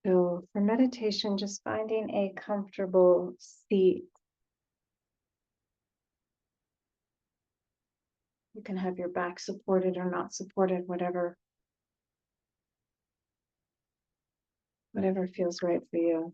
So for meditation, just finding a comfortable seat. You can have your back supported or not supported, whatever feels right for you.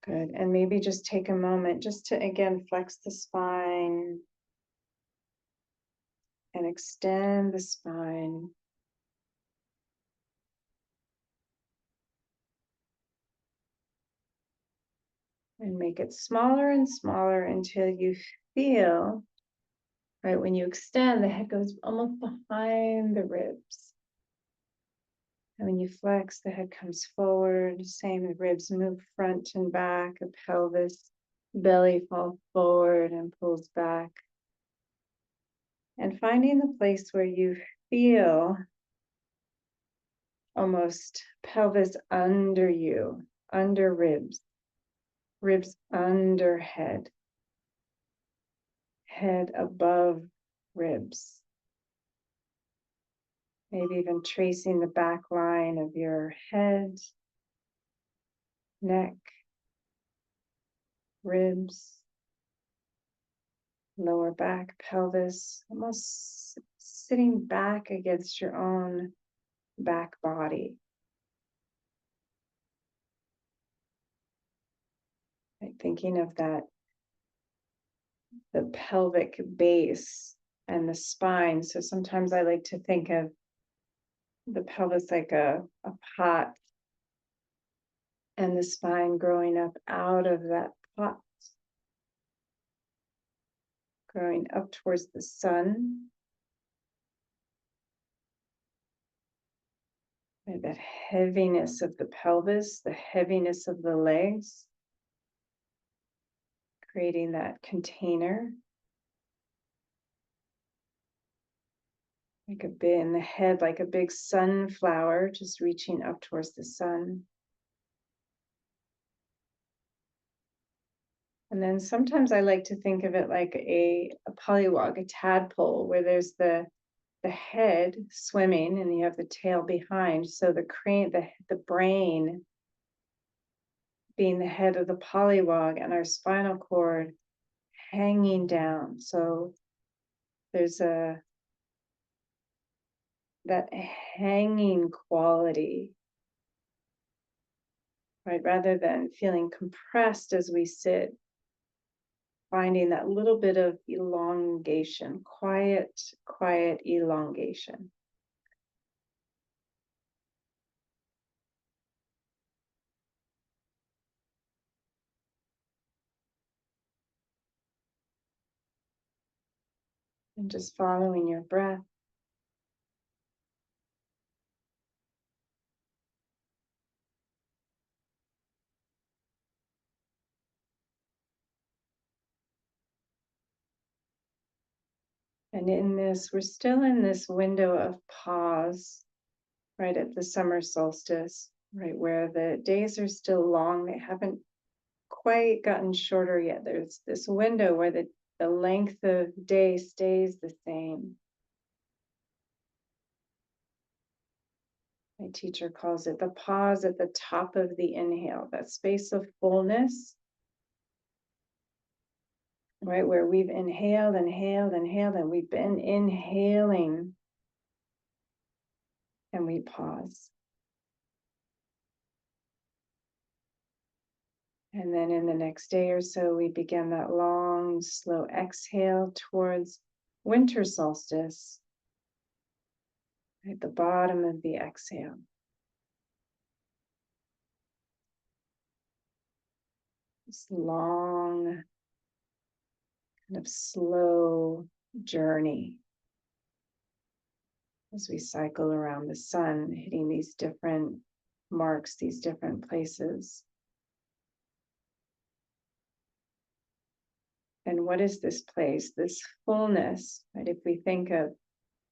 Good. And maybe just take a moment just to again flex the spine and extend the spine. And make it smaller and smaller until you feel, right, when you extend, the head goes almost behind the ribs. And when you flex, the head comes forward. Same, the ribs move front and back, the pelvis, belly falls forward and pulls back. And finding the place where you feel almost pelvis under you, under ribs, ribs under head, head above ribs. Maybe even tracing the back line of your head, neck, ribs, lower back, pelvis, almost sitting back against your own back body. Right? Thinking of that, the pelvic base and the spine. So sometimes I like to think of the pelvis like a pot and the spine growing up out of that pot, growing up towards the sun. And that heaviness of the pelvis, the heaviness of the legs, creating that container. Like a bit in the head, like a big sunflower, just reaching up towards the sun. And then sometimes I like to think of it like a polywog, a tadpole, where there's the head swimming and you have the tail behind. So the brain being the head of the polywog and our spinal cord hanging down. So there's that hanging quality, right? Rather than feeling compressed as we sit, finding that little bit of elongation, quiet elongation. And just following your breath. And in this, we're still in this window of pause, right at the summer solstice, right where the days are still long. They haven't quite gotten shorter yet. There's this window where the length of day stays the same. My teacher calls it the pause at the top of the inhale, that space of fullness, right? Where we've inhaled, and we've been inhaling, and we pause. And then in the next day or so, we begin that long, slow exhale towards winter solstice, at the bottom of the exhale. This long, kind of slow journey as we cycle around the sun, hitting these different marks, these different places. And what is this place, this fullness, right? If we think of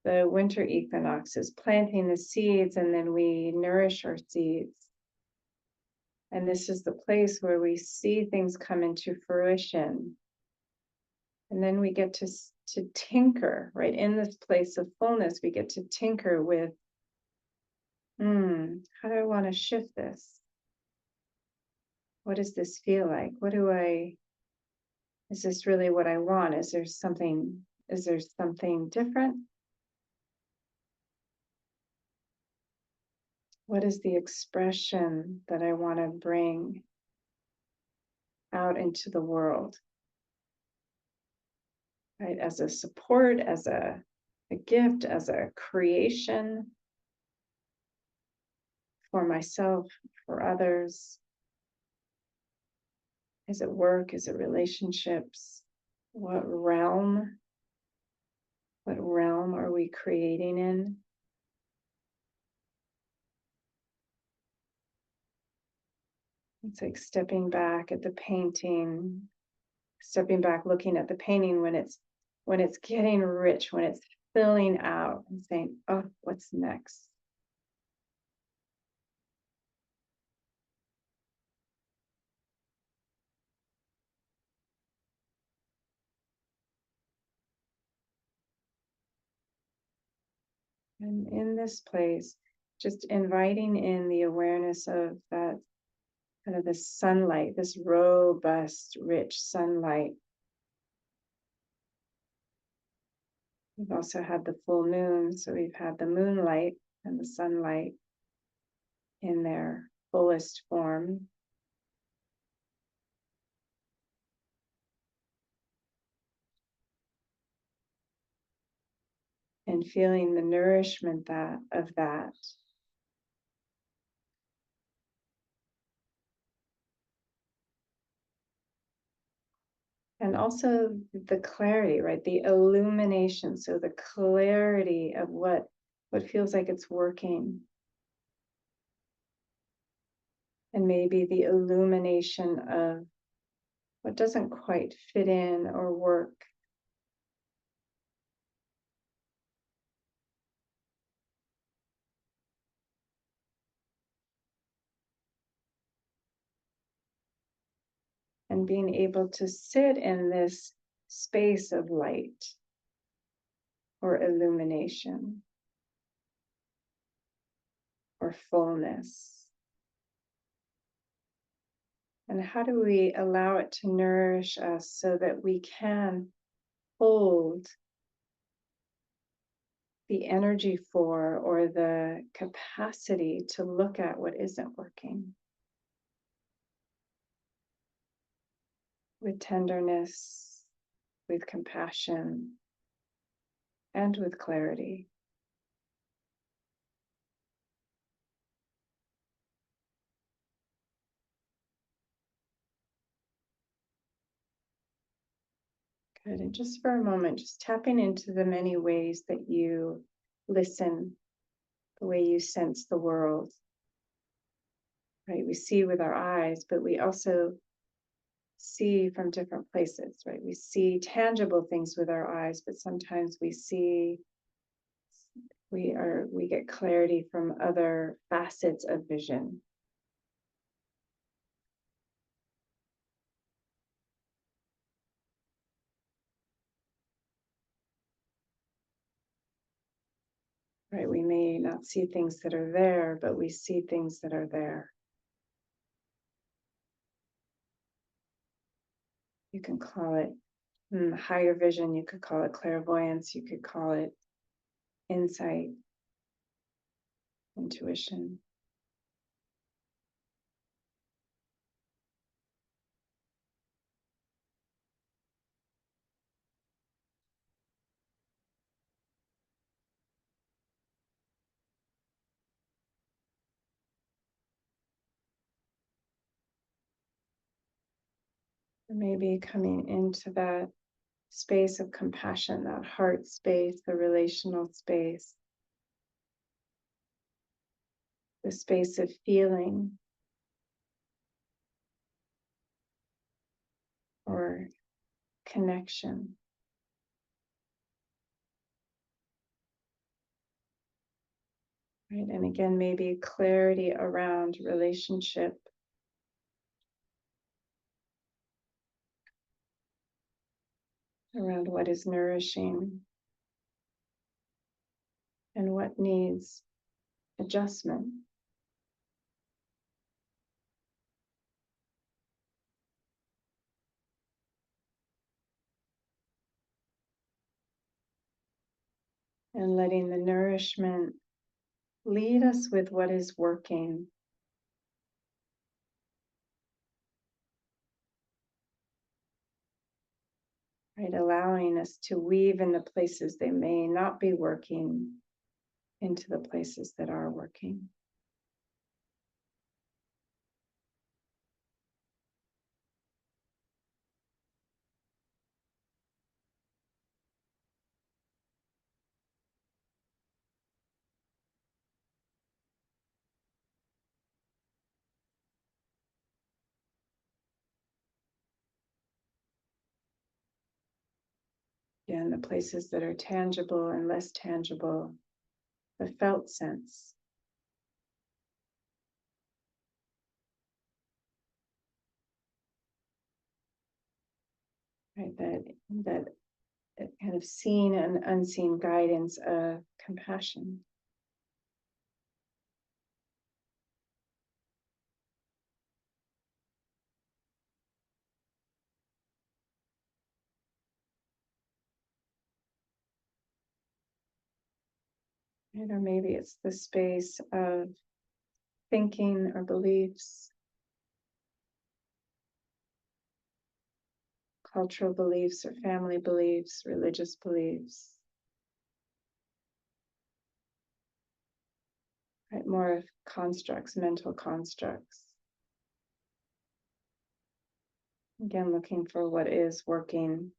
the winter equinox as planting the seeds and then we nourish our seeds. And this is the place where we see things come into fruition. And then we get to to tinker, right? In this place of fullness, we get to tinker with, how do I want to shift this? What does this feel like? Is this really what I want? Is there something different? What is the expression that I want to bring out into the world? Right? As a support, as a gift, as a creation for myself, for others. Is it work? Is it relationships? What realm? What realm are we creating in? It's like stepping back at the painting, stepping back, looking at the painting when it's getting rich, when it's filling out, and saying, "Oh, what's next?" And in this place, just inviting in the awareness of that kind of this sunlight, this robust, rich sunlight. We've also had the full moon, so we've had the moonlight and the sunlight in their fullest form. And feeling the nourishment of that. And also the clarity, right? The illumination. So the clarity of what feels like it's working. And maybe the illumination of what doesn't quite fit in or work. And being able to sit in this space of light or illumination or fullness. And how do we allow it to nourish us so that we can hold the energy for or the capacity to look at what isn't working with tenderness, with compassion, and with clarity. Good. And just for a moment, just tapping into the many ways that you listen, the way you sense the world. Right? We see with our eyes, but we also see from different places, right? We see tangible things with our eyes, but sometimes we get clarity from other facets of vision. Right? We may not see things that are there, but we see things that are there. You can call it higher vision, you could call it clairvoyance, you could call it insight, intuition. Maybe coming into that space of compassion, that heart space, the relational space, the space of feeling or connection. Right? And again, maybe clarity around relationship. around what is nourishing and what needs adjustment. And letting the nourishment lead us with what is working. Right, allowing us to weave in the places they may not be working into the places that are working. Again, the places that are tangible and less tangible, the felt sense. Right, that kind of seen and unseen guidance of compassion. Right, or maybe it's the space of thinking or beliefs, cultural beliefs or family beliefs, religious beliefs. Right, more of constructs, mental constructs. Again, looking for what is working.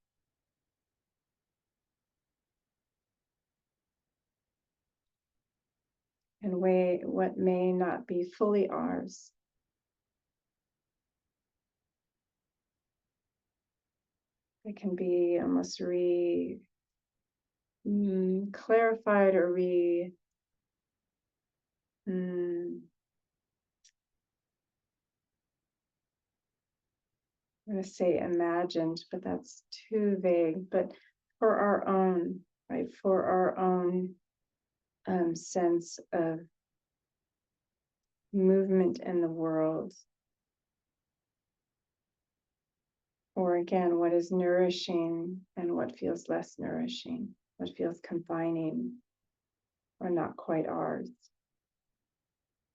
And weigh what may not be fully ours. It can be almost clarified or I'm going to say imagined, but that's too vague. But for our own, right, for our own sense of movement in the world. Or again, what is nourishing and what feels less nourishing, what feels confining or not quite ours.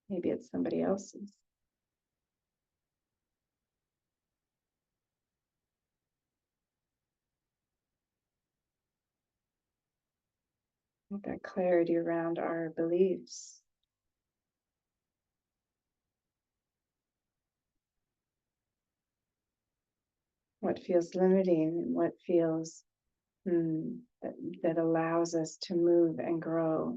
Maybe it's somebody else's. That clarity around our beliefs. What feels limiting and what feels that allows us to move and grow.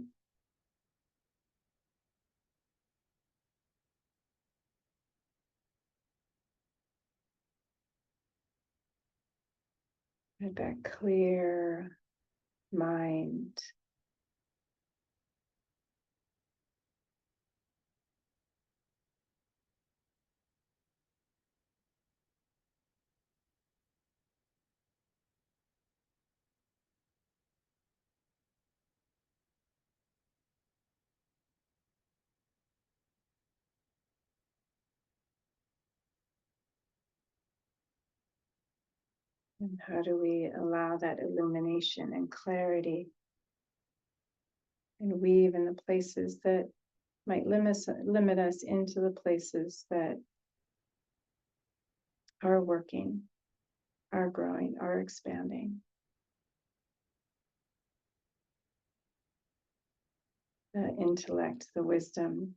And that clear mind. And how do we allow that illumination and clarity and weave in the places that might limit us into the places that are working, are growing, are expanding. The intellect, the wisdom.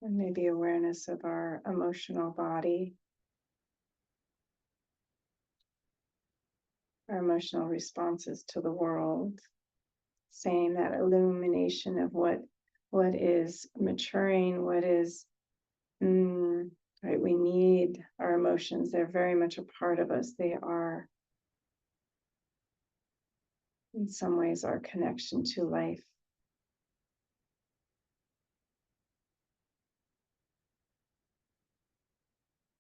And maybe awareness of our emotional body, our emotional responses to the world, saying that illumination of what is maturing, what is right. We need our emotions. They're very much a part of us. They are, in some ways, our connection to life.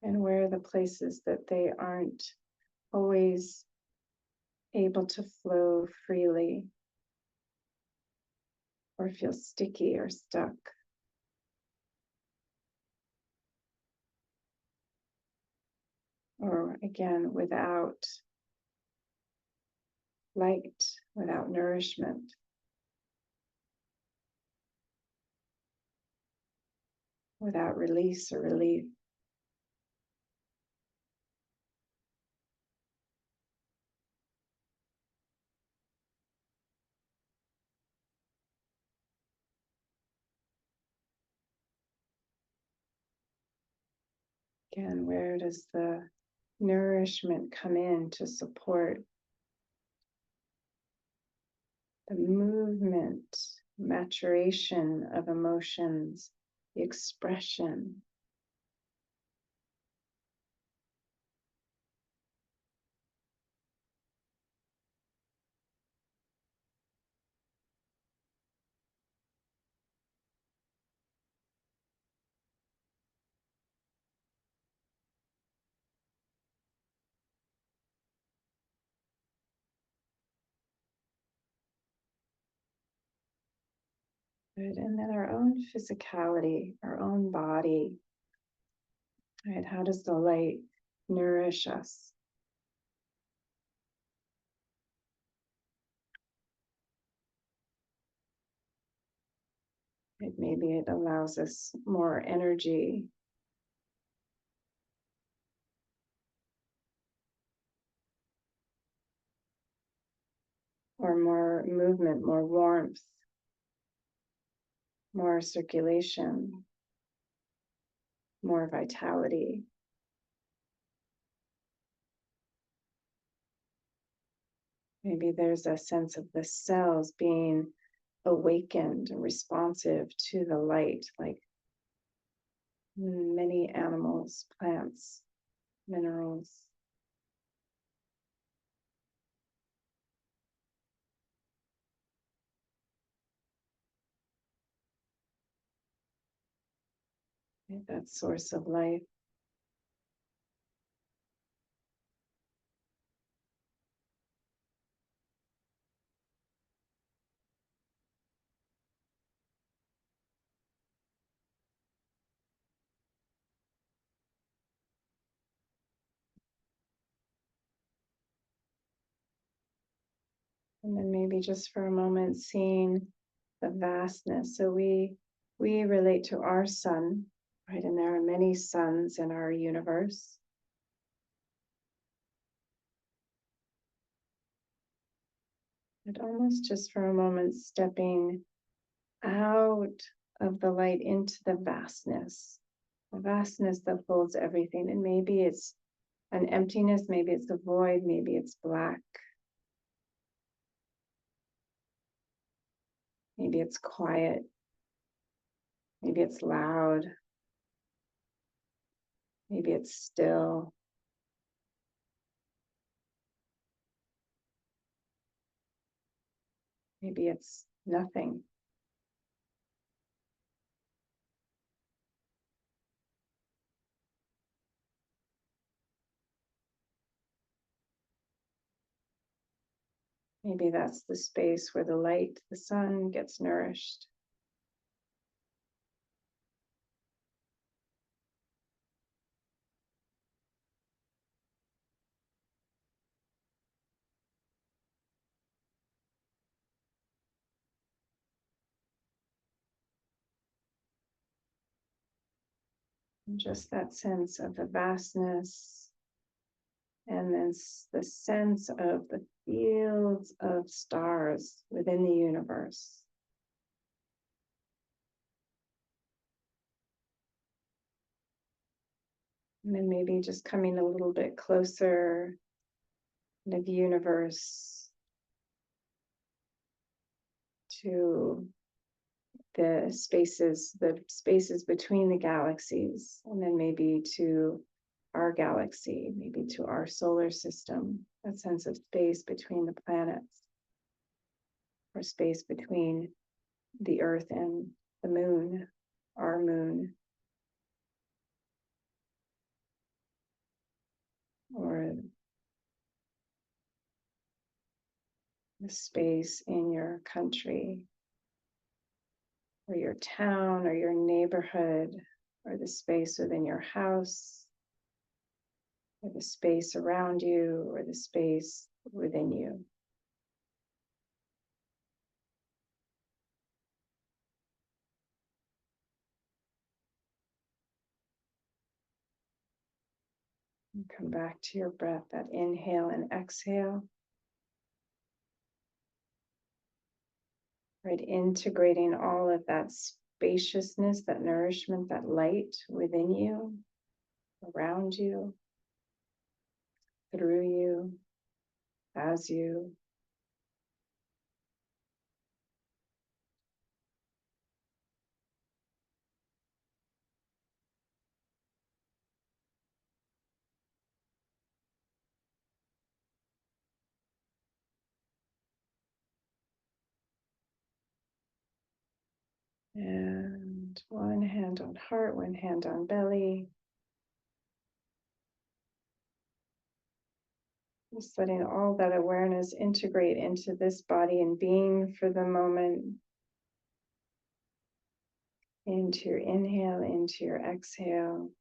And where are the places that they aren't always able to flow freely or feel sticky or stuck? Or again, without light, without nourishment. Without release or relief. Again, where does the nourishment come in to support the movement, maturation of emotions, the expression? Right? And then our own physicality, our own body. Right? How does the light nourish us? Right? Maybe it allows us more energy. Or more movement, more warmth, more circulation, more vitality. Maybe there's a sense of the cells being awakened and responsive to the light, like many animals, plants, minerals. Right? That source of life. And then maybe just for a moment seeing the vastness. So we relate to our sun, right? And there are many suns in our universe. And almost just for a moment stepping out of the light into the vastness that holds everything. And maybe it's an emptiness, maybe it's a void, maybe it's black, maybe it's quiet, maybe it's loud, maybe it's still. Maybe it's nothing. Maybe that's the space where the light, the sun gets nourished. And just that sense of the vastness, and then the sense of the fields of stars within the universe. And then maybe just coming a little bit closer in the universe to the spaces between the galaxies, and then maybe to our galaxy, maybe to our solar system, that sense of space between the planets, or space between the Earth and the moon, our moon. or the space in your country, or your town, or your neighborhood, or the space within your house, or the space around you, or the space within you. And come back to your breath, that inhale and exhale. Right, integrating all of that spaciousness, that nourishment, that light within you, around you, through you, as you. And one hand on heart, one hand on belly. Just letting all that awareness integrate into this body and being for the moment. Into your inhale, into your exhale.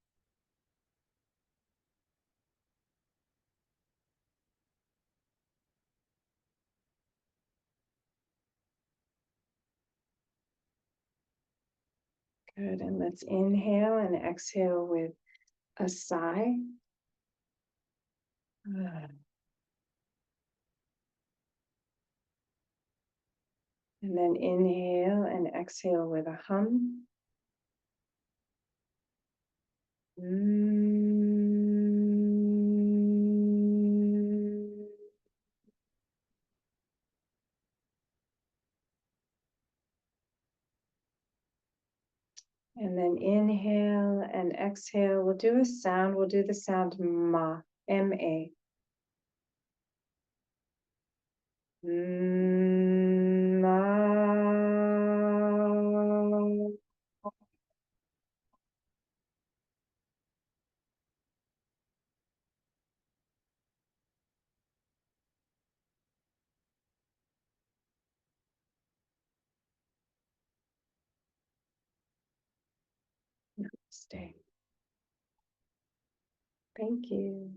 Good, and let's inhale and exhale with a sigh. And then inhale and exhale with a hum. And then inhale and exhale. We'll do a sound. We'll do the sound ma, M-A. Ma. Stay. Thank you.